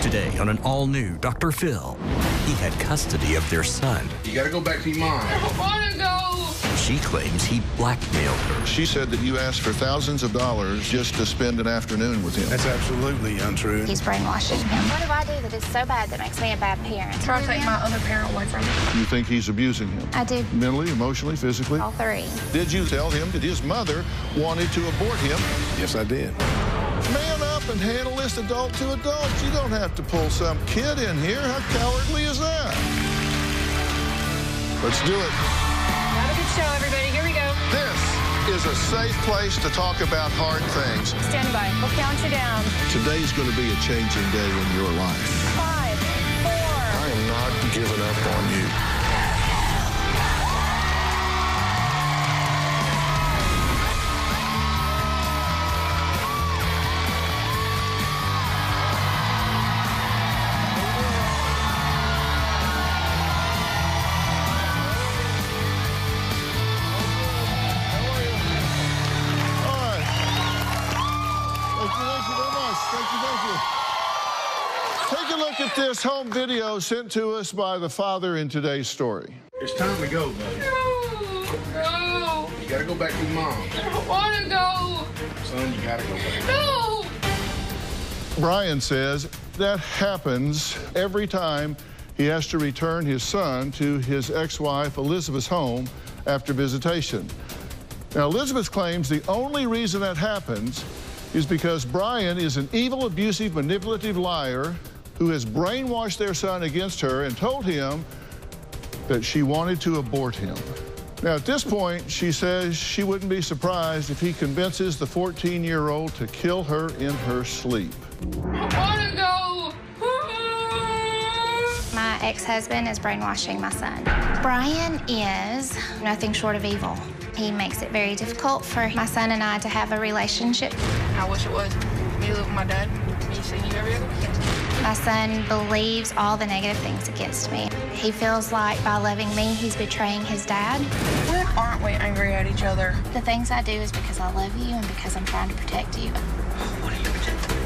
Today on an all-new Dr. Phil. He had custody of their son. You gotta go back to your mom. I don't want to go. She claims he blackmailed her. She said that you asked for thousands of dollars just to spend an afternoon with him. That's absolutely untrue. He's brainwashing him. What do I do that is so bad that makes me a bad parent? Try to take my other parent away from me. You think he's abusing him? I do. Mentally, emotionally, physically? All three. Did you tell him that his mother wanted to abort him? Yes, I did. Man up and handle this adult to adult. You don't have to pull some kid in here. How cowardly is that? Let's do it. Have a good show, everybody. Here we go. This is a safe place to talk about hard things. Stand by. We'll count you down. Today's going to be a changing day in your life. 5, 4. I am not giving up on you. Take a look at this home video sent to us by the father in today's story. It's time to go, buddy. No. You gotta go back to your mom. I don't want to go. Son, you gotta go back. No. Brian says that happens every time he has to return his son to his ex-wife Elizabeth's home after visitation. Now, Elizabeth claims the only reason that happens is because Brian is an evil, abusive, manipulative liar who has brainwashed their son against her and told him that she wanted to abort him. Now, at this point, she says she wouldn't be surprised if he convinces the 14-year-old to kill her in her sleep. I want to go. My ex-husband is brainwashing my son. Brian is nothing short of evil. He makes it very difficult for my son and I to have a relationship. I wish it was me to live with my dad. Me seeing you every other weekend. My son believes all the negative things against me. He feels like by loving me, he's betraying his dad. When aren't we angry at each other? The things I do is because I love you and because I'm trying to protect you. What are you protecting?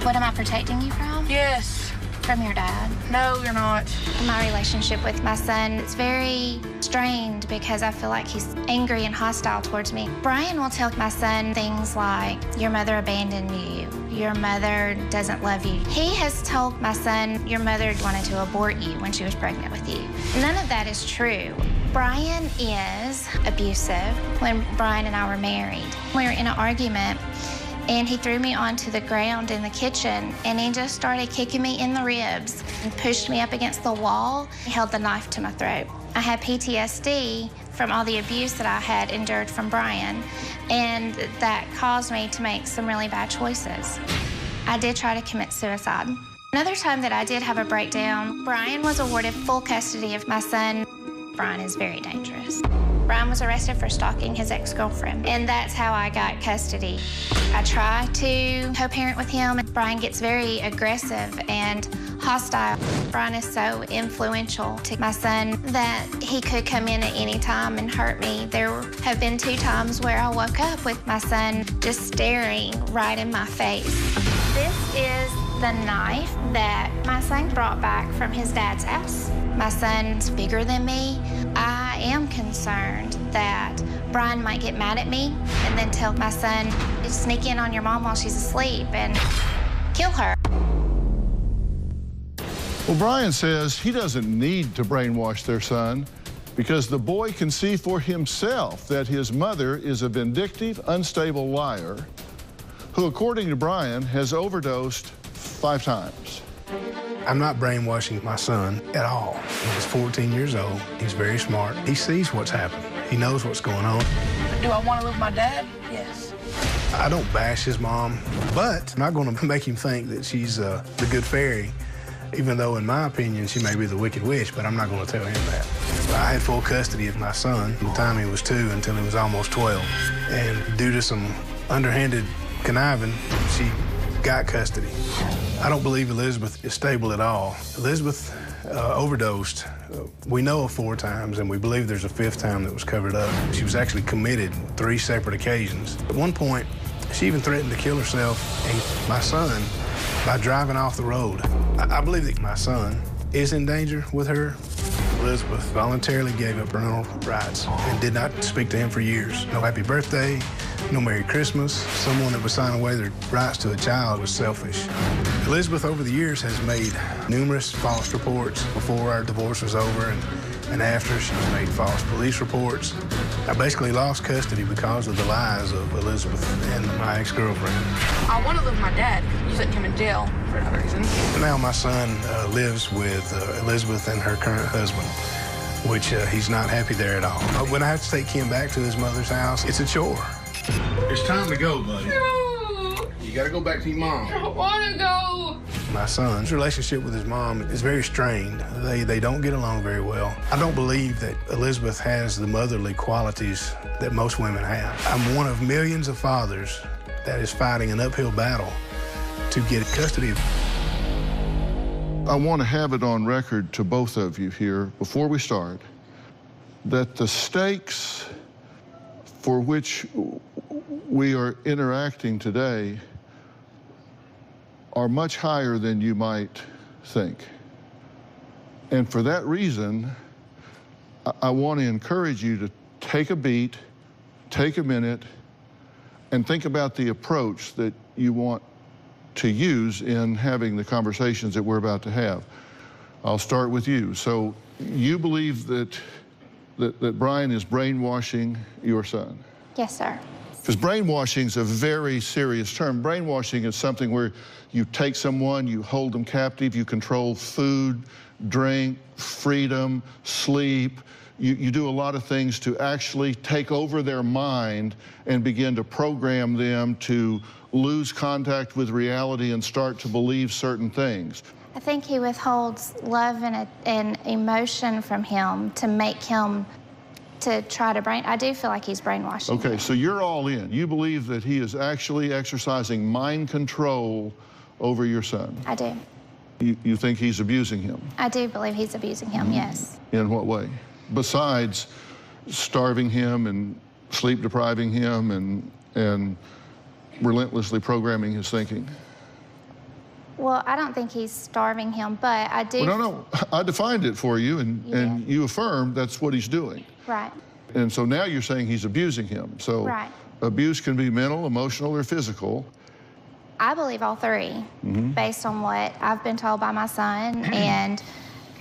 What am I protecting you from? Yes. From your dad. No, you're not. My relationship with my son, it's very strained because I feel like he's angry and hostile towards me. Brian will tell my son things like, your mother abandoned you. Your mother doesn't love you. He has told my son, your mother wanted to abort you when she was pregnant with you. None of that is true. Brian is abusive. When Brian and I were married, we were in an argument, and he threw me onto the ground in the kitchen, and he just started kicking me in the ribs and pushed me up against the wall. He held the knife to my throat. I had PTSD from all the abuse that I had endured from Brian, and that caused me to make some really bad choices. I did try to commit suicide. Another time that I did have a breakdown, Brian was awarded full custody of my son. Brian is very dangerous. Brian was arrested for stalking his ex-girlfriend, and that's how I got custody. I try to co-parent with him. Brian gets very aggressive and hostile. Brian is so influential to my son that he could come in at any time and hurt me. There have been 2 times where I woke up with my son just staring right in my face. This is the knife that my son brought back from his dad's house. My son's bigger than me. I am concerned that Brian might get mad at me and then tell my son to sneak in on your mom while she's asleep and kill her. Well, Brian says he doesn't need to brainwash their son because the boy can see for himself that his mother is a vindictive, unstable liar who, according to Brian, has overdosed 5 times. I'm not brainwashing my son at all. He's 14 years old. He's very smart. He sees what's happening. He knows what's going on. Do I want to live with my dad? Yes. I don't bash his mom, but I'm not going to make him think that she's the good fairy, even though, in my opinion, she may be the wicked witch, but I'm not going to tell him that. I had full custody of my son from the time he was 2 until he was almost 12. And due to some underhanded conniving, she got custody. I don't believe Elizabeth is stable at all. Elizabeth overdosed. We know of 4 times, and we believe there's a 5th time that was covered up. She was actually committed 3 separate occasions. At one point, she even threatened to kill herself, and my son by driving off the road. I believe that my son is in danger with her. Elizabeth voluntarily gave up parental rights and did not speak to him for years. No happy birthday, no Merry Christmas. Someone that would sign away their rights to a child was selfish. Elizabeth, over the years, has made numerous false reports before our divorce was over and after. She's made false police reports. I basically lost custody because of the lies of Elizabeth and my ex-girlfriend. I want to live with my dad because you sent him in jail for another reason. Now my son lives with Elizabeth and her current husband, which he's not happy there at all. When I have to take him back to his mother's house, it's a chore. It's time to go, buddy. No, You gotta go back to your mom. I don't want to go. My son's relationship with his mom is very strained. They don't get along very well. I don't believe that Elizabeth has the motherly qualities that most women have. I'm one of millions of fathers that is fighting an uphill battle to get custody of. I want to have it on record to both of you here, before we start, that the stakes for which we are interacting today are much higher than you might think. And for that reason, I want to encourage you to take a beat, take a minute, and think about the approach that you want to use in having the conversations that we're about to have. I'll start with you. So you believe that Brian is brainwashing your son? Yes, sir. Because brainwashing is a very serious term. Brainwashing is something where you take someone, you hold them captive, you control food, drink, freedom, sleep. You do a lot of things to actually take over their mind and begin to program them to lose contact with reality and start to believe certain things. I think he withholds love and emotion from him to make him to try to I do feel like he's brainwashing. Okay, so you're all in. You believe that he is actually exercising mind control over your son? I do. You think he's abusing him? I do believe he's abusing him, yes. In what way? Besides starving him and sleep depriving him and relentlessly programming his thinking? Well, I don't think he's starving him, but I do. Well, no, I defined it for you, and you affirmed that's what he's doing. Right. And so now you're saying he's abusing him. So right. Abuse can be mental, emotional, or physical. I believe all three, based on what I've been told by my son and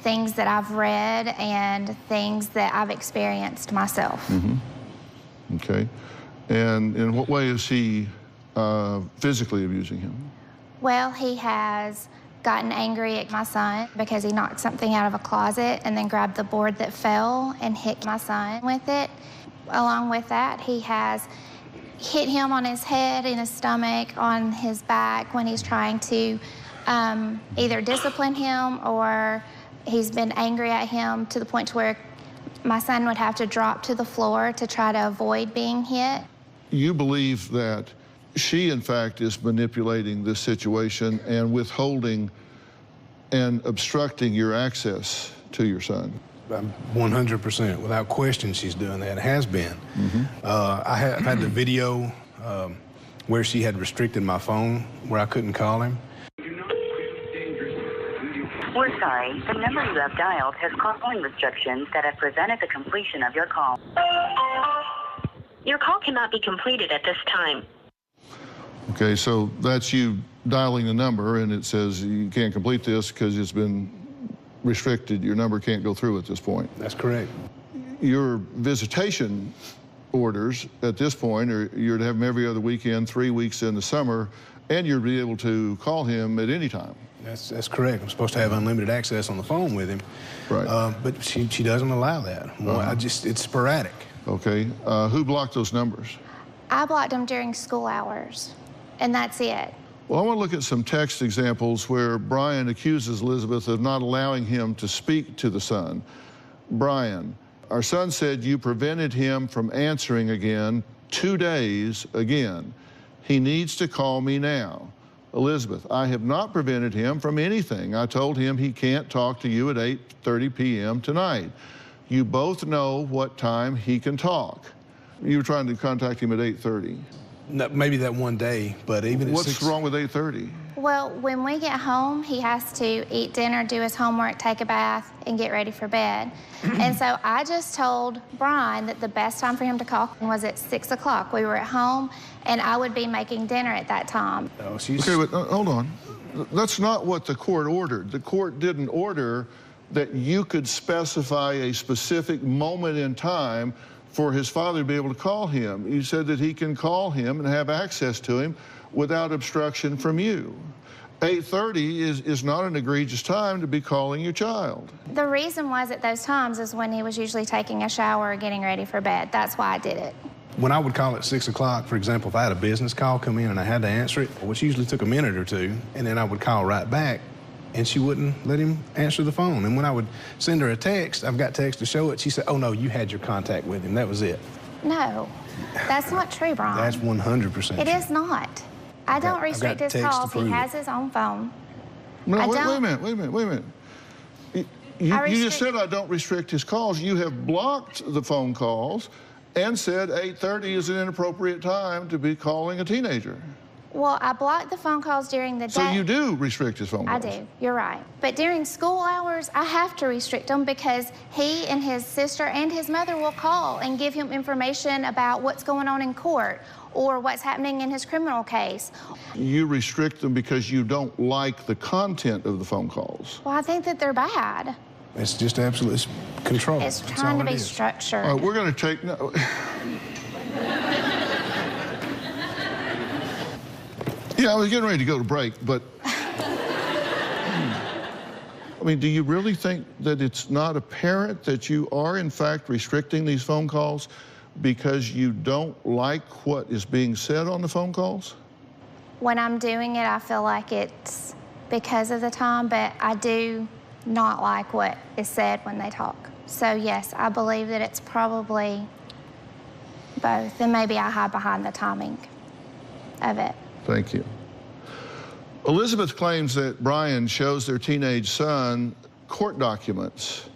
things that I've read and things that I've experienced myself. Okay. And in what way is he physically abusing him? Well, he has gotten angry at my son because he knocked something out of a closet and then grabbed the board that fell and hit my son with it. Along with that, he has hit him on his head, in his stomach, on his back when he's trying to either discipline him, or he's been angry at him to the point to where my son would have to drop to the floor to try to avoid being hit. You believe that she, in fact, is manipulating this situation and withholding and obstructing your access to your son? 100%. Without question, she's doing that. Has been. I've had the video where she had restricted my phone, where I couldn't call him. We're sorry. The number you have dialed has calling restrictions that have prevented the completion of your call. Your call cannot be completed at this time. Okay, so that's you dialing the number, and it says you can't complete this because it's been restricted. Your number can't go through at this point. That's correct. Your visitation orders at this point are you're to have him every other weekend, 3 weeks in the summer, and you'll be able to call him at any time. That's correct. I'm supposed to have unlimited access on the phone with him. Right. But she doesn't allow that. It's sporadic. Okay. Who blocked those numbers? I blocked him during school hours, and that's it. Well, I want to look at some text examples where Brian accuses Elizabeth of not allowing him to speak to the son. Brian, our son said you prevented him from answering again 2 days again. He needs to call me now. Elizabeth, I have not prevented him from anything. I told him he can't talk to you at 8:30 p.m. tonight. You both know what time he can talk. You were trying to contact him at 8:30. No, maybe that one day, but even at What's wrong with 8:30? Well, when we get home, he has to eat dinner, do his homework, take a bath, and get ready for bed. And so I just told Brian that the best time for him to call was at 6 o'clock. We were at home, and I would be making dinner at that time. Oh, she's... Okay, but hold on. That's not what the court ordered. The court didn't order that you could specify a specific moment in time for his father to be able to call him. You said that he can call him and have access to him without obstruction from you. 8:30 is not an egregious time to be calling your child. The reason was at those times is when he was usually taking a shower or getting ready for bed. That's why I did it. When I would call at 6 o'clock, for example, if I had a business call come in and I had to answer it, which usually took a minute or two, and then I would call right back, and she wouldn't let him answer the phone. And when I would send her a text, I've got text to show it, she said, oh, no, you had your contact with him. That was it. No, that's not true, Brian. That's 100% It is not. I don't restrict his calls. He has his own phone. No, wait a minute. You just said I don't restrict his calls. You have blocked the phone calls and said 8:30 is an inappropriate time to be calling a teenager. Well, I blocked the phone calls during the day. So you do restrict his phone calls? I do, you're right. But during school hours, I have to restrict them because he and his sister and his mother will call and give him information about what's going on in court or what's happening in his criminal case. You restrict them because you don't like the content of the phone calls. Well, I think that they're bad. It's just absolute control. It's trying to be structured. All right, we're going to take... No. Yeah, I was getting ready to go to break, but... I mean, do you really think that it's not apparent that you are, in fact, restricting these phone calls because you don't like what is being said on the phone calls? When I'm doing it, I feel like it's because of the time, but I do not like what is said when they talk. So, yes, I believe that it's probably both, and maybe I hide behind the timing of it. Thank you. Elizabeth claims that Brian shows their teenage son court documents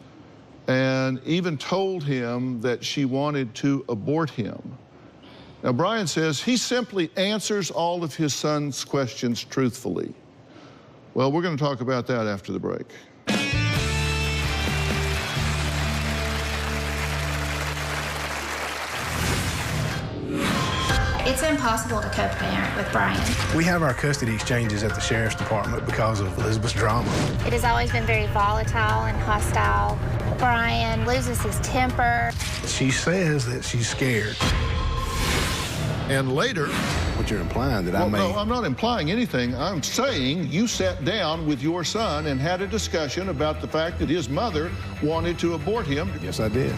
and even told him that she wanted to abort him. Now, Brian says he simply answers all of his son's questions truthfully. Well, we're going to talk about that after the break. It's impossible to co-parent with Brian. We have our custody exchanges at the Sheriff's Department because of Elizabeth's drama. It has always been very volatile and hostile. Brian loses his temper. She says that she's scared. And later... What you're implying that I may... No, I'm not implying anything. I'm saying you sat down with your son and had a discussion about the fact that his mother wanted to abort him. Yes, I did.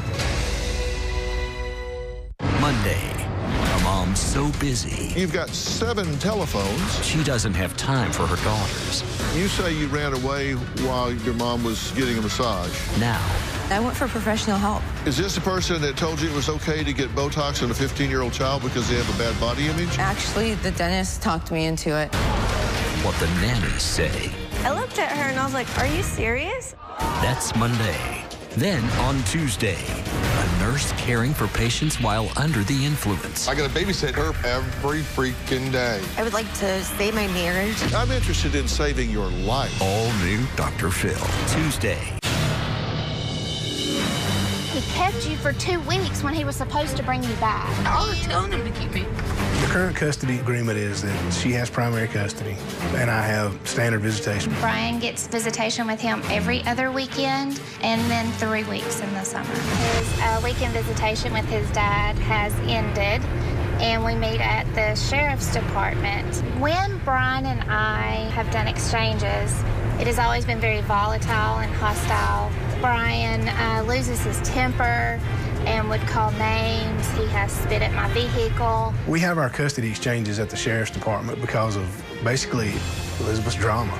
Monday. A mom's so busy. You've got 7 telephones. She doesn't have time for her daughters. You say you ran away while your mom was getting a massage. Now. I went for professional help. Is this the person that told you it was okay to get Botox in a 15-year-old child because they have a bad body image? Actually, the dentist talked me into it. What the nannies say. I looked at her and I was like, are you serious? That's Monday. Then on Tuesday, a nurse caring for patients while under the influence. I got to babysit her every freaking day. I would like to save my marriage. I'm interested in saving your life. All new Dr. Phil. Tuesday. He kept you for 2 weeks when he was supposed to bring you back. I was telling him to keep me. The current custody agreement is that she has primary custody and I have standard visitation. Brian gets visitation with him every other weekend and then 3 weeks in the summer. His weekend visitation with his dad has ended and we meet at the Sheriff's Department. When Brian and I have done exchanges, it has always been very volatile and hostile. Brian loses his temper and would call names. He has spit at my vehicle. We have our custody exchanges at the Sheriff's Department because of basically Elizabeth's drama.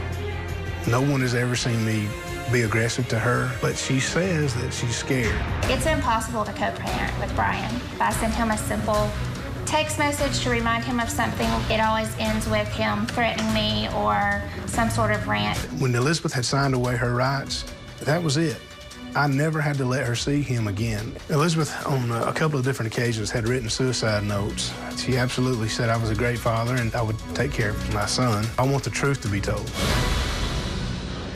No one has ever seen me be aggressive to her, but she says that she's scared. It's impossible to co-parent with Brian. If I send him a simple text message to remind him of something, it always ends with him threatening me or some sort of rant. When Elizabeth had signed away her rights, that was it. I never had to let her see him again. Elizabeth, on a couple of different occasions, had written suicide notes. She absolutely said I was a great father and I would take care of my son. I want the truth to be told.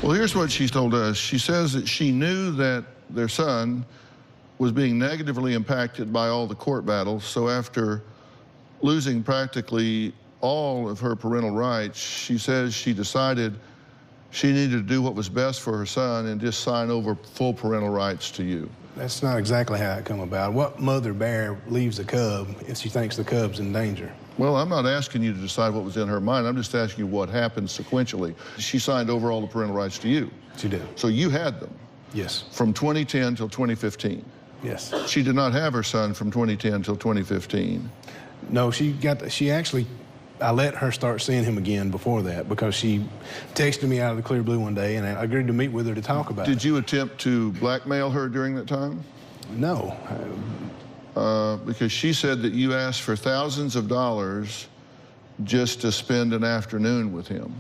Well, here's what she's told us. She says that she knew that their son was being negatively impacted by all the court battles, so after losing practically all of her parental rights, she says she decided she needed to do what was best for her son and just sign over full parental rights to you. That's not exactly how it come about. What mother bear leaves a cub if she thinks the cub's in danger? Well, I'm not asking you to decide what was in her mind. I'm just asking you what happened sequentially. She signed over all the parental rights to you. She did. So you had them. Yes. From 2010 till 2015. Yes. She did not have her son from 2010 till 2015. No, I let her start seeing him again before that because she texted me out of the clear blue one day and I agreed to meet with her to talk about it. Did you attempt to blackmail her during that time? No. Because she said that you asked for thousands of dollars just to spend an afternoon with him.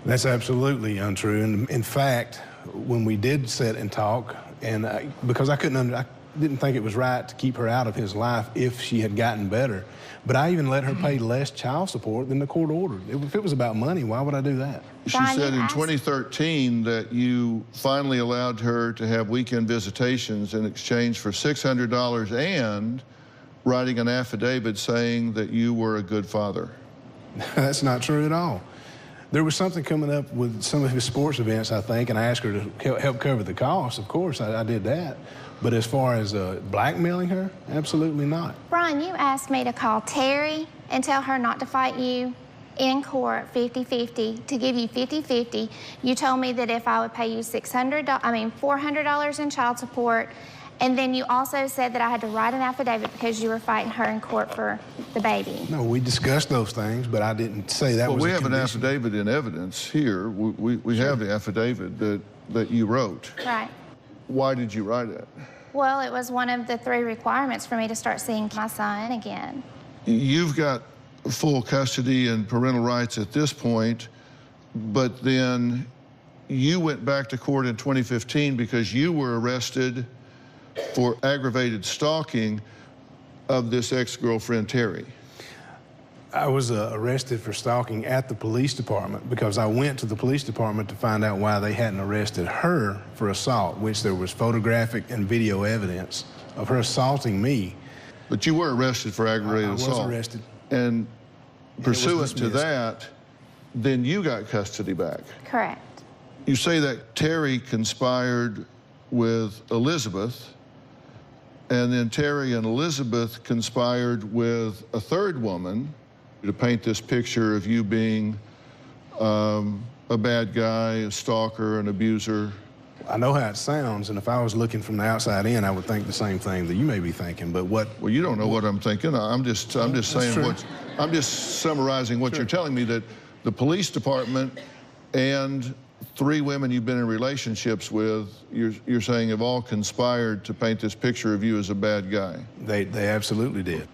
That's absolutely untrue. And in fact, when we did sit and talk, and because I didn't think it was right to keep her out of his life if she had gotten better. But I even let her pay less child support than the court ordered. If it was about money, why would I do that? She said in 2013 that you finally allowed her to have weekend visitations in exchange for $600 and writing an affidavit saying that you were a good father. That's not true at all. There was something coming up with some of his sports events, I think, and I asked her to help cover the costs. Of course, I did that. But as far as blackmailing her, absolutely not. Brian, you asked me to call Terry and tell her not to fight you in court 50-50, to give you 50-50. You told me that if I would pay you $400 in child support, and then you also said that I had to write an affidavit because you were fighting her in court for the baby. No, we discussed those things, but I didn't say that was a condition. Well, we have an affidavit in evidence here. We have the affidavit that you wrote. Right. Why did you write it? Well, it was one of the 3 requirements for me to start seeing my son again. You've got full custody and parental rights at this point, but then you went back to court in 2015 because you were arrested for aggravated stalking of this ex-girlfriend, Terry. I was arrested for stalking at the police department because I went to the police department to find out why they hadn't arrested her for assault, which there was photographic and video evidence of her assaulting me. But you were arrested for aggravated assault. I was arrested. And pursuant to that, then you got custody back. Correct. You say that Terry conspired with Elizabeth, and then Terry and Elizabeth conspired with a third woman to paint this picture of you being a bad guy, a stalker, an abuser. I know how it sounds, and if I was looking from the outside in, I would think the same thing that you may be thinking. But what? Well, you don't know what I'm thinking. I'm just saying I'm just summarizing what you're telling me, that the police department and 3 women you've been in relationships with, you're saying have all conspired to paint this picture of you as a bad guy. They absolutely did.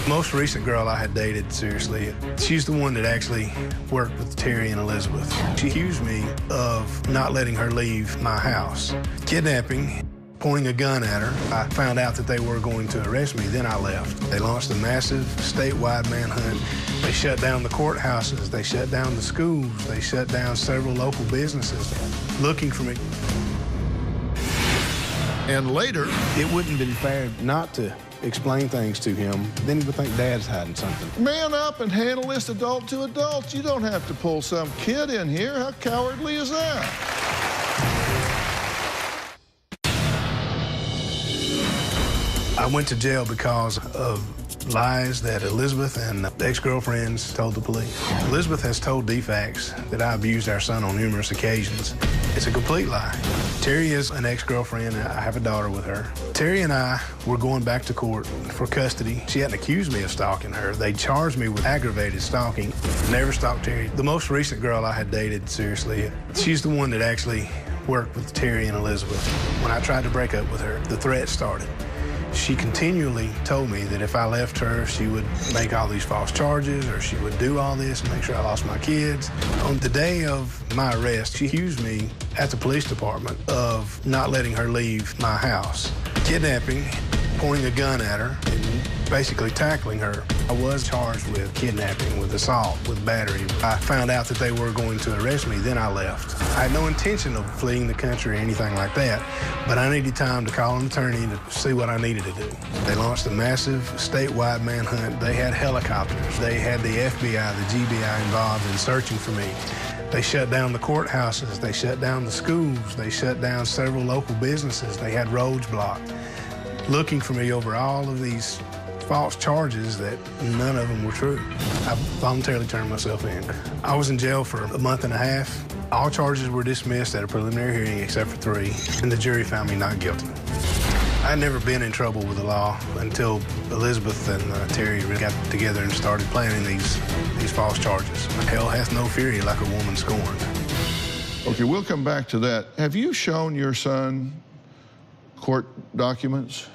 Most recent girl I had dated, seriously, she's the one that actually worked with Terry and Elizabeth. She accused me of not letting her leave my house, kidnapping, pointing a gun at her. I found out that they were going to arrest me, then I left. They launched a massive statewide manhunt. They shut down the courthouses, they shut down the schools, they shut down several local businesses looking for me. And later, it wouldn't have been fair not to explain things to him. Then he would think Dad's hiding something. Man up and handle this adult to adult. You don't have to pull some kid in here. How cowardly is that? I went to jail because of lies that Elizabeth and ex-girlfriends told the police. Elizabeth has told DFACS that I abused our son on numerous occasions. It's a complete lie. Terry is an ex-girlfriend. I have a daughter with her. Terry and I were going back to court for custody. She hadn't accused me of stalking her. They charged me with aggravated stalking. Never stalked Terry. The most recent girl I had dated, seriously, she's the one that actually worked with Terry and Elizabeth. When I tried to break up with her, the threat started. She continually told me that if I left her, she would make all these false charges, or she would do all this and make sure I lost my kids. On the day of my arrest, she accused me at the police department of not letting her leave my house, kidnapping, pointing a gun at her, and basically tackling her. I was charged with kidnapping, with assault, with battery. I found out that they were going to arrest me, then I left. I had no intention of fleeing the country or anything like that, but I needed time to call an attorney to see what I needed to do. They launched a massive statewide manhunt. They had helicopters. They had the FBI, the GBI involved in searching for me. They shut down the courthouses. They shut down the schools. They shut down several local businesses. They had roads blocked, looking for me over all of these false charges that none of them were true. I voluntarily turned myself in. I was in jail for a month and a half. All charges were dismissed at a preliminary hearing except for 3, and the jury found me not guilty. I'd never been in trouble with the law until Elizabeth and Terry got together and started planning these false charges. Hell hath no fury like a woman scorned. Okay, we'll come back to that. Have you shown your son court documents?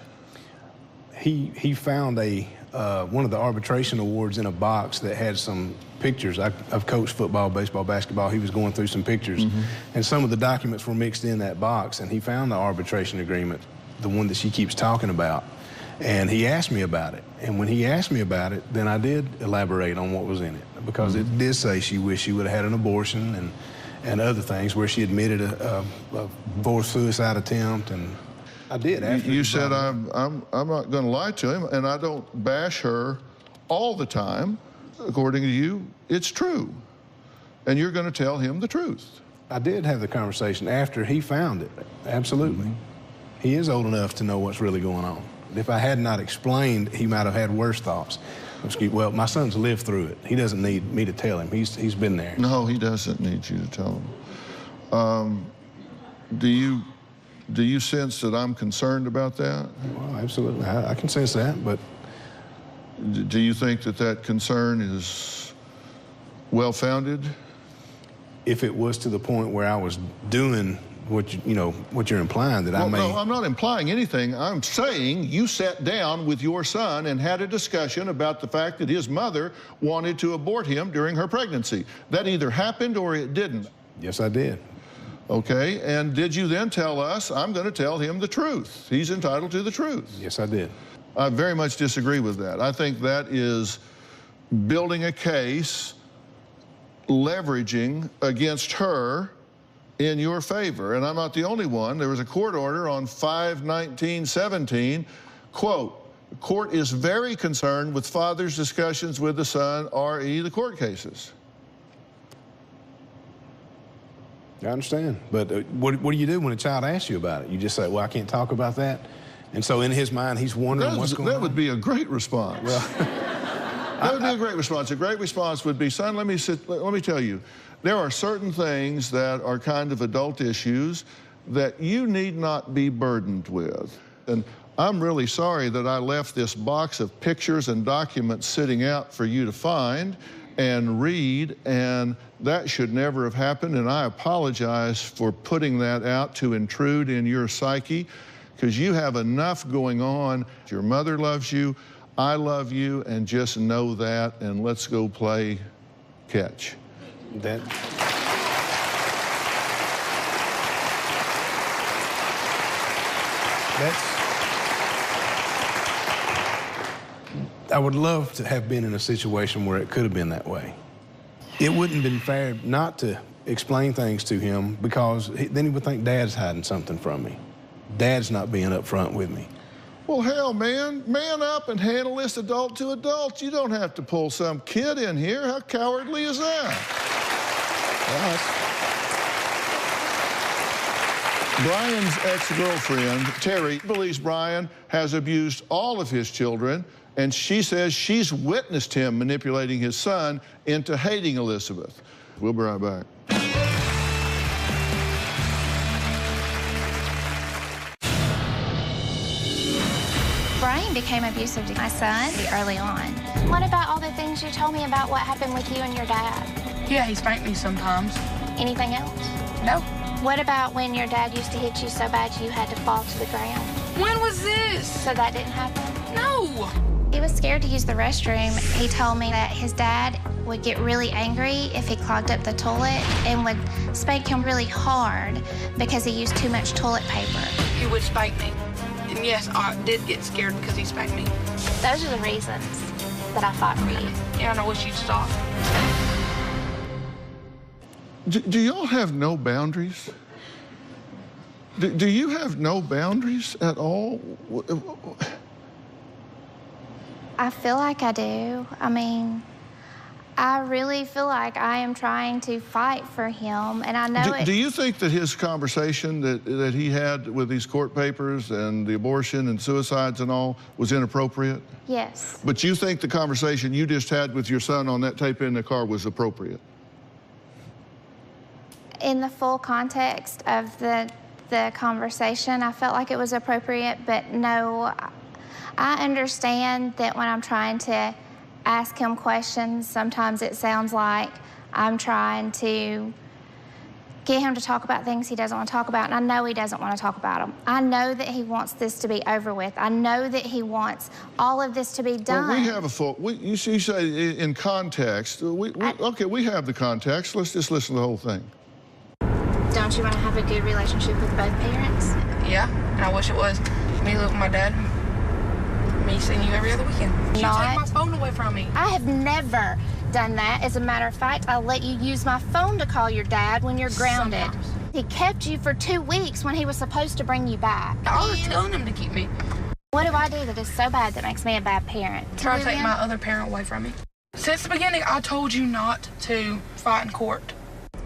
He found one of the arbitration awards in a box that had some pictures. I've coached football, baseball, basketball. He was going through some pictures, and some of the documents were mixed in that box, and he found the arbitration agreement, the one that she keeps talking about, and he asked me about it. And when he asked me about it, then I did elaborate on what was in it, because it did say she wished she would have had an abortion and other things, where she admitted a forced suicide attempt, and I did. You said I'm not going to lie to him, and I don't bash her all the time. According to you, it's true, and you're going to tell him the truth. I did have the conversation after he found it. Absolutely. He is old enough to know what's really going on. If I had not explained, he might have had worse thoughts. Well, my son's lived through it. He doesn't need me to tell him. He's been there. No, he doesn't need you to tell him. Do you sense that I'm concerned about that? Well, absolutely. I can sense that, but... Do you think that concern is well-founded? If it was to the point where I was doing what you're implying, that I may... No, I'm not implying anything. I'm saying you sat down with your son and had a discussion about the fact that his mother wanted to abort him during her pregnancy. That either happened or it didn't. Yes, I did. Okay, and did you then tell us, I'm going to tell him the truth? He's entitled to the truth. Yes, I did. I very much disagree with that. I think that is building a case, leveraging against her in your favor. And I'm not the only one. There was a court order on 5/19/17, quote, "The court is very concerned with father's discussions with the son, re the court cases." I understand, but what do you do when a child asks you about it? You just say, well, I can't talk about that? And so in his mind, he's wondering what's going on? That would be a great response. Well, that would be a great response. A great response would be, son, let me tell you, there are certain things that are kind of adult issues that you need not be burdened with. And I'm really sorry that I left this box of pictures and documents sitting out for you to find and read, and that should never have happened, and I apologize for putting that out to intrude in your psyche, because you have enough going on. Your mother loves you, I love you, and just know that, and let's go play catch. I would love to have been in a situation where it could have been that way. It wouldn't have been fair not to explain things to him, because then he would think Dad's hiding something from me. Dad's not being upfront with me. Well, hell, man up and handle this adult to adult. You don't have to pull some kid in here. How cowardly is that? Brian's ex-girlfriend, Terry, believes Brian has abused all of his children, and she says she's witnessed him manipulating his son into hating Elizabeth. We'll be right back. Brian became abusive to my son early on. What about all the things you told me about what happened with you and your dad? Yeah, he spanked me sometimes. Anything else? No. What about when your dad used to hit you so bad you had to fall to the ground? When was this? So that didn't happen? No. He was scared to use the restroom. He told me that his dad would get really angry if he clogged up the toilet and would spank him really hard because he used too much toilet paper. He would spank me. And yes, I did get scared because he spanked me. Those are the reasons that I fought for you. Yeah, and I wish you'd stop. Do y'all have no boundaries? Do you have no boundaries at all? I feel like I do. I mean, I really feel like I am trying to fight for him, and I know Do you think that his conversation that he had with these court papers and the abortion and suicides and all was inappropriate? Yes. But you think the conversation you just had with your son on that tape in the car was appropriate? In the full context of the conversation, I felt like it was appropriate, but no, I understand that when I'm trying to ask him questions, sometimes it sounds like I'm trying to get him to talk about things he doesn't want to talk about, and I know he doesn't want to talk about them. I know that he wants this to be over with. I know that he wants all of this to be done. Well, we have a full, you say in context, okay, we have the context. Let's just listen to the whole thing. Don't you want to have a good relationship with both parents? Yeah, and I wish it was me living with my dad, me seeing you every other weekend. You take my phone away from me. I have never done that. As a matter of fact, I'll let you use my phone to call your dad when you're grounded. Sometimes. He kept you for 2 weeks when he was supposed to bring you back. I was telling him to keep me. What do I do that is so bad that makes me a bad parent? Try to take my other parent away from me. Since the beginning, I told you not to fight in court.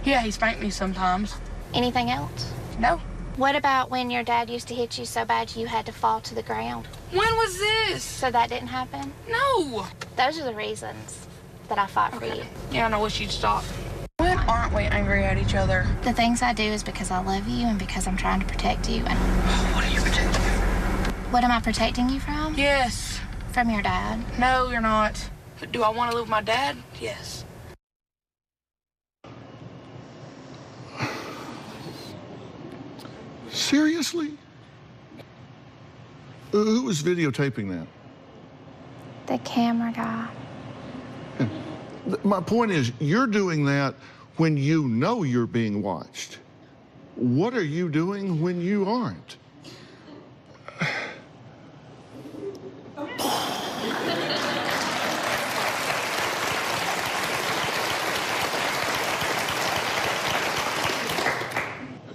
Yeah, he spanked me sometimes. Anything else? No. What about when your dad used to hit you so bad you had to fall to the ground? When was this? So that didn't happen? No. Those are the reasons that I fought for you. Yeah, and I wish you'd stop. When aren't we angry at each other? The things I do is because I love you and because I'm trying to protect you. And what are you protecting me from? What am I protecting you from? Yes. From your dad? No, you're not. But do I want to live with my dad? Yes. Seriously? Who was videotaping that? The camera guy. Yeah. My point is, you're doing that when you know you're being watched. What are you doing when you aren't?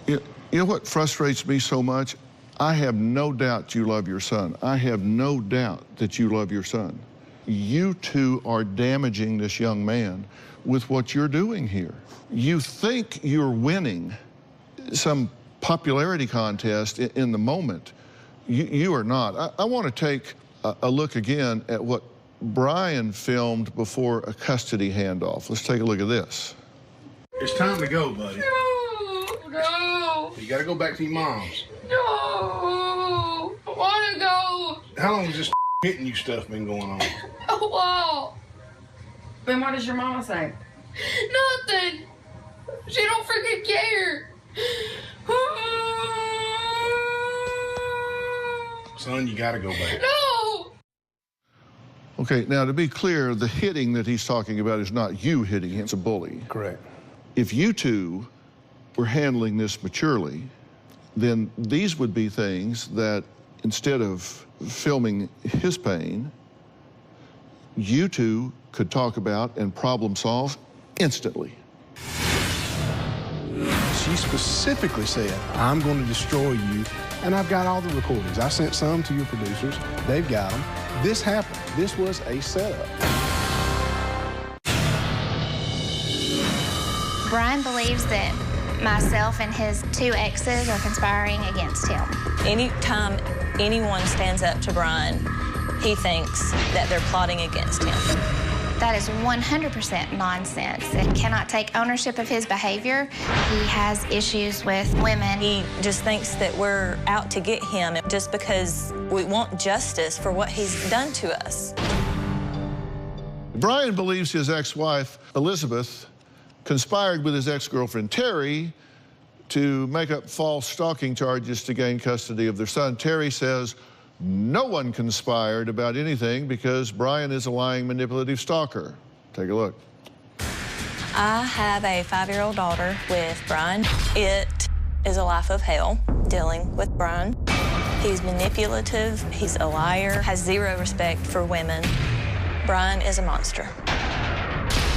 You know what frustrates me so much? I have no doubt you love your son. I have no doubt that you love your son. You two are damaging this young man with what you're doing here. You think you're winning some popularity contest in the moment. You are not. I want to take a look again at what Brian filmed before a custody handoff. Let's take a look at this. It's time to go, buddy. No. You gotta go back to your mom's. No. I want to go. How long has this hitting you stuff been going on? A while. Then what does your mama say? Nothing. She don't freaking care. Son, you gotta go back. No. Okay, now to be clear, the hitting that he's talking about is not you hitting him, it's a bully. Correct. If you two were handling this maturely, then these would be things that instead of filming his pain, you two could talk about and problem solve instantly. She specifically said, I'm going to destroy you, and I've got all the recordings. I sent some to your producers. They've got them. This happened. This was a setup. Brian believes that myself and his 2 exes are conspiring against him. Anytime anyone stands up to Brian, he thinks that they're plotting against him. That is 100% nonsense. He cannot take ownership of his behavior. He has issues with women. He just thinks that we're out to get him just because we want justice for what he's done to us. Brian believes his ex-wife, Elizabeth, conspired with his ex-girlfriend, Terry, to make up false stalking charges to gain custody of their son. Terry says no one conspired about anything because Brian is a lying, manipulative stalker. Take a look. I have a 5-year-old daughter with Brian. It is a life of hell dealing with Brian. He's manipulative, he's a liar, has zero respect for women. Brian is a monster.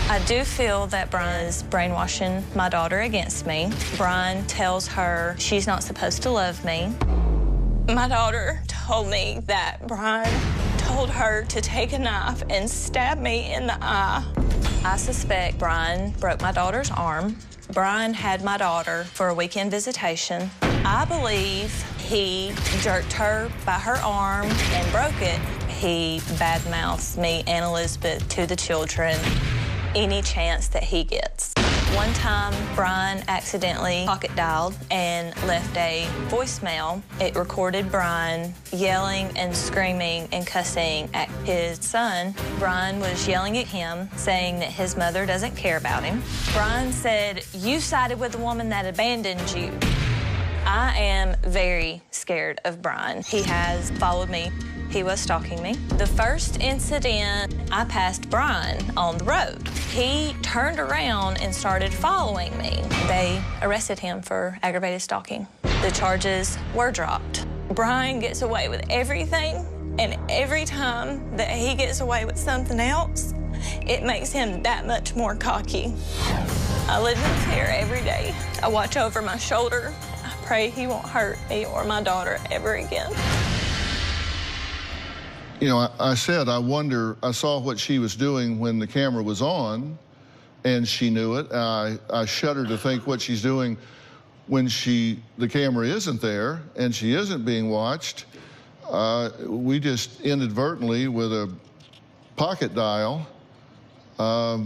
I do feel that Brian is brainwashing my daughter against me. Brian tells her she's not supposed to love me. My daughter told me that Brian told her to take a knife and stab me in the eye. I suspect Brian broke my daughter's arm. Brian had my daughter for a weekend visitation. I believe he jerked her by her arm and broke it. He badmouths me and Elizabeth to the children any chance that he gets. One time, Brian accidentally pocket dialed and left a voicemail. It recorded Brian yelling and screaming and cussing at his son. Brian was yelling at him, saying that his mother doesn't care about him. Brian said, "You sided with the woman that abandoned you." I am very scared of Brian. He has followed me. He was stalking me. The first incident, I passed Brian on the road. He turned around and started following me. They arrested him for aggravated stalking. The charges were dropped. Brian gets away with everything, and every time that he gets away with something else, it makes him that much more cocky. I live in fear every day. I watch over my shoulder. I pray he won't hurt me or my daughter ever again. You know, I said, I wonder, I saw what she was doing when the camera was on, and she knew it. I shudder to think what she's doing when the camera isn't there and she isn't being watched. We just inadvertently, with a pocket dial, I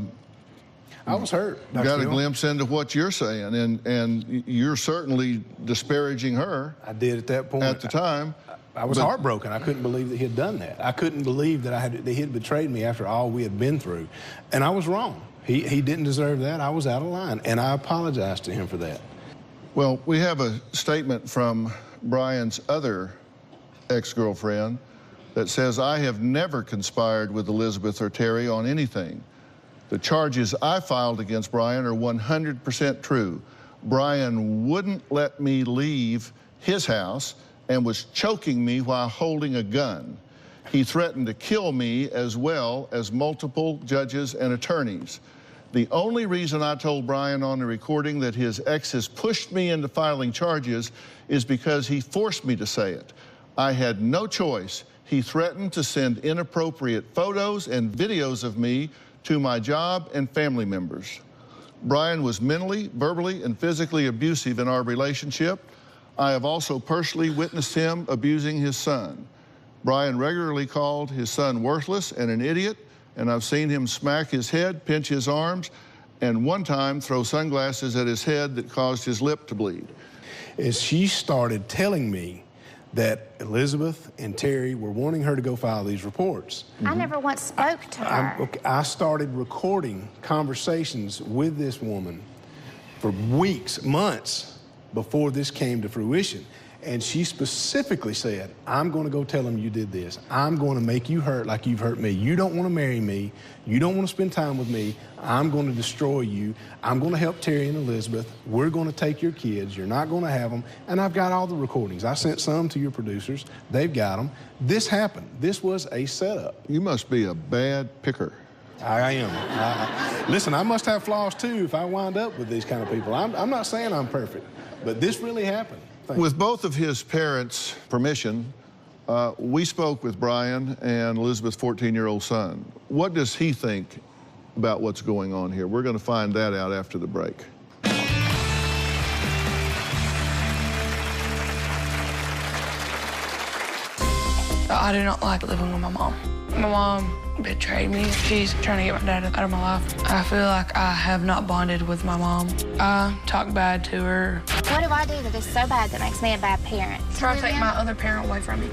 was hurt. Got a glimpse into what you're saying, and you're certainly disparaging her. I did at that point. At the time. I was heartbroken. I couldn't believe that he had done that. I couldn't believe that he had betrayed me after all we had been through. And I was wrong. He didn't deserve that. I was out of line, and I apologized to him for that. Well, we have a statement from Brian's other ex-girlfriend that says, "I have never conspired with Elizabeth or Terry on anything. The charges I filed against Brian are 100% true. Brian wouldn't let me leave his house and was choking me while holding a gun. He threatened to kill me as well as multiple judges and attorneys. The only reason I told Brian on the recording that his exes pushed me into filing charges is because he forced me to say it. I had no choice. He threatened to send inappropriate photos and videos of me to my job and family members. Brian was mentally, verbally, and physically abusive in our relationship. I have also personally witnessed him abusing his son. Brian regularly called his son worthless and an idiot, and I've seen him smack his head, pinch his arms, and one time throw sunglasses at his head that caused his lip to bleed." As she started telling me that Elizabeth and Terry were wanting her to go file these reports. I never once spoke to her. I started recording conversations with this woman for weeks, months, before this came to fruition. And she specifically said, "I'm going to go tell him you did this. I'm going to make you hurt like you've hurt me. You don't want to marry me. You don't want to spend time with me. I'm going to destroy you. I'm going to help Terry and Elizabeth. We're going to take your kids. You're not going to have them." And I've got all the recordings. I sent some to your producers. They've got them. This happened. This was a setup. You must be a bad picker. I am. Listen, I must have flaws too if I wind up with these kind of people. I'm not saying I'm perfect, but this really happened. With both of his parents' permission, we spoke with Brian and Elizabeth's 14-year-old son. What does he think about what's going on here? We're going to find that out after the break. I do not like living with my mom. My mom betrayed me. She's trying to get my dad out of my life. I feel like I have not bonded with my mom. I talk bad to her. What do I do that is so bad that makes me a bad parent? Try to take my other parent away from me.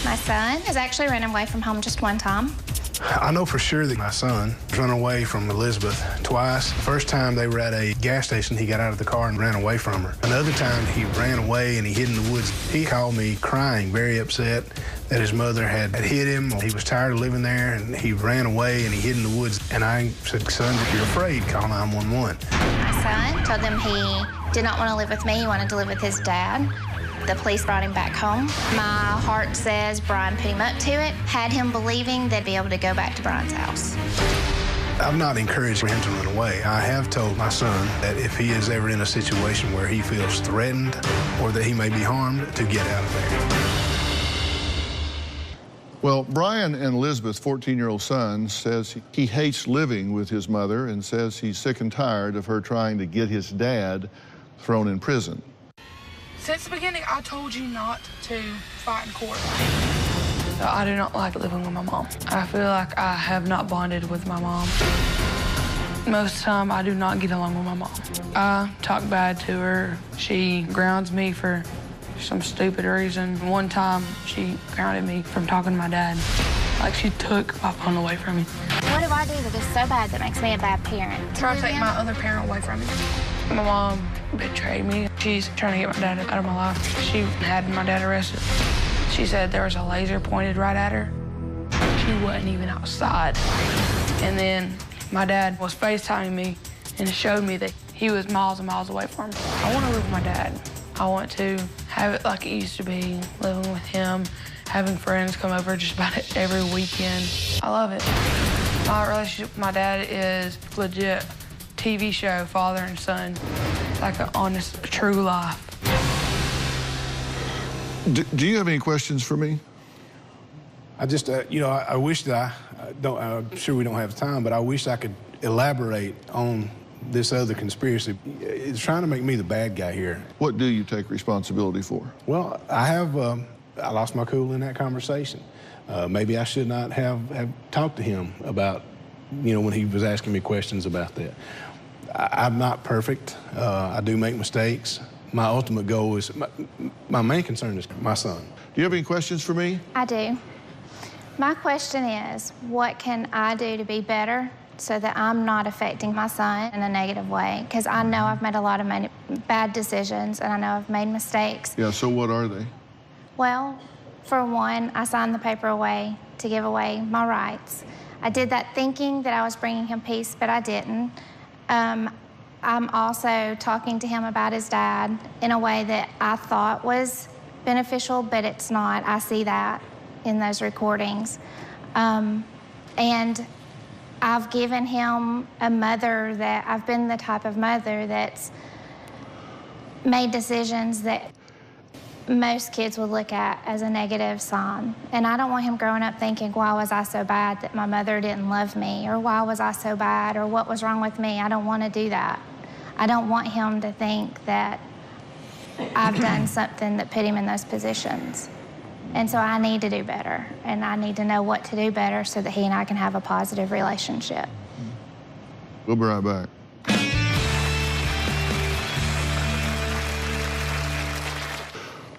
My son has actually run away from home just one time. I know for sure that my son run away from Elizabeth twice. First time they were at a gas station, he got out of the car and ran away from her. Another time he ran away and he hid in the woods. He called me crying, very upset that his mother had hit him. He was tired of living there and he ran away and he hid in the woods. And I said, son, if you're afraid, call 911. My son told them he did not want to live with me, he wanted to live with his dad. The police brought him back home. My heart says Brian put him up to it, had him believing they'd be able to go back to Brian's house. I'm not encouraged for him to run away. I have told my son that if he is ever in a situation where he feels threatened or that he may be harmed, to get out of there. Well, Brian and Elizabeth's 14-year-old son says he hates living with his mother and says he's sick and tired of her trying to get his dad thrown in prison. Since the beginning, I told you not to fight in court. I do not like living with my mom. I feel like I have not bonded with my mom. Most of the time, I do not get along with my mom. I talk bad to her. She grounds me for some stupid reason. One time, she grounded me from talking to my dad. Like she took my phone away from me. What do I do that is so bad that makes me a bad parent? Try to take my other parent away from me. My mom betrayed me. She's trying to get my dad out of my life. She had my dad arrested. She said there was a laser pointed right at her. She wasn't even outside. And then my dad was FaceTiming me and showed me that he was miles and miles away from me. I want to live with my dad. I want to have it like it used to be, living with him, having friends come over just about every weekend. I love it. My relationship with my dad is legit. TV show, father and son, like an honest, true life. Do you have any questions for me? I just, I wish that I'm sure we don't have time, but I wish I could elaborate on this other conspiracy. It's trying to make me the bad guy here. What do you take responsibility for? Well, I lost my cool in that conversation. Maybe I should not have talked to him about, when he was asking me questions about that. I'm not perfect. I do make mistakes. My ultimate goal is, my main concern is my son. Do you have any questions for me? I do. My question is, what can I do to be better so that I'm not affecting my son in a negative way? Because I know I've made a lot of bad decisions and I know I've made mistakes. Yeah, so what are they? Well, for one, I signed the paper away to give away my rights. I did that thinking that I was bringing him peace, but I didn't. I'm also talking to him about his dad in a way that I thought was beneficial, but it's not. I see that in those recordings. And I've given him a mother that, I've been the type of mother that's made decisions that most kids would look at as a negative sign. And I don't want him growing up thinking, why was I so bad that my mother didn't love me? Or why was I so bad? Or what was wrong with me? I don't want to do that. I don't want him to think that I've done something that put him in those positions. And so I need to do better. And I need to know what to do better so that he and I can have a positive relationship. We'll be right back.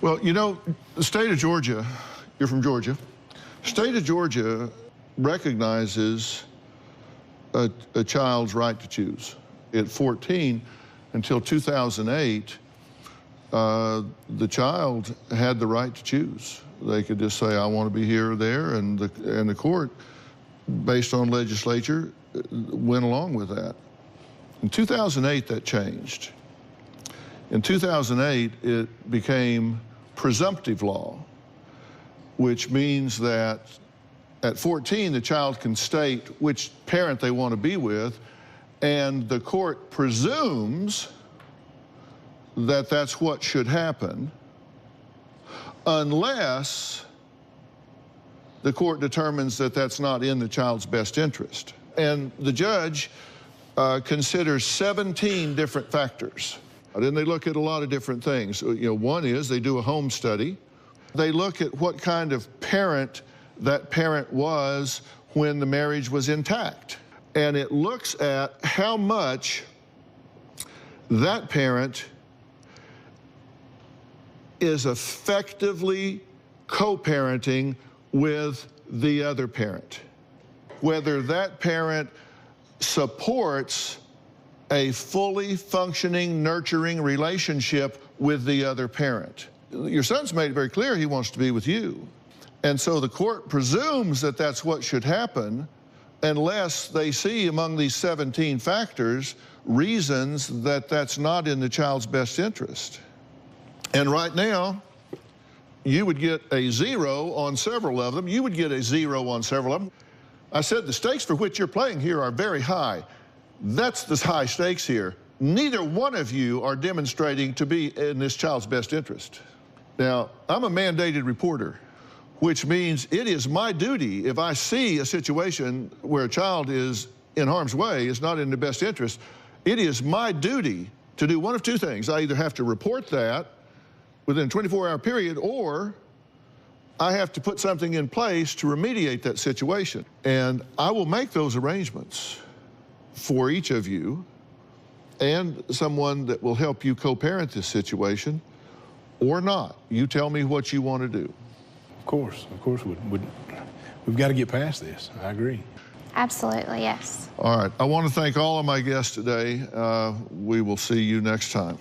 Well, the state of Georgia, you're from Georgia, state of Georgia recognizes a child's right to choose. At 14, until 2008, the child had the right to choose. They could just say, I want to be here or there, and the court, based on legislature, went along with that. In 2008, that changed. In 2008, it became presumptive law, which means that at 14, the child can state which parent they want to be with, and the court presumes that that's what should happen unless the court determines that that's not in the child's best interest. And the judge considers 17 different factors. And then they look at a lot of different things. One is they do a home study. They look at what kind of parent that parent was when the marriage was intact. And it looks at how much that parent is effectively co-parenting with the other parent. whether that parent supports a fully functioning, nurturing relationship with the other parent. Your son's made it very clear he wants to be with you. And so the court presumes that that's what should happen unless they see among these 17 factors reasons that that's not in the child's best interest. And right now, you would get a 0 on several of them. You would get a 0 on several of them. I said the stakes for which you're playing here are very high. That's the high stakes here. Neither one of you are demonstrating to be in this child's best interest. Now, I'm a mandated reporter, which means it is my duty, if I see a situation where a child is in harm's way, is not in the best interest, it is my duty to do one of two things. I either have to report that within a 24-hour period, or I have to put something in place to remediate that situation. And I will make those arrangements for each of you and someone that will help you co-parent this situation, or not. You tell me what you want to do. Of course, we've got to get past this. I agree. Absolutely, yes. All right, I want to thank all of my guests today. We will see you next time.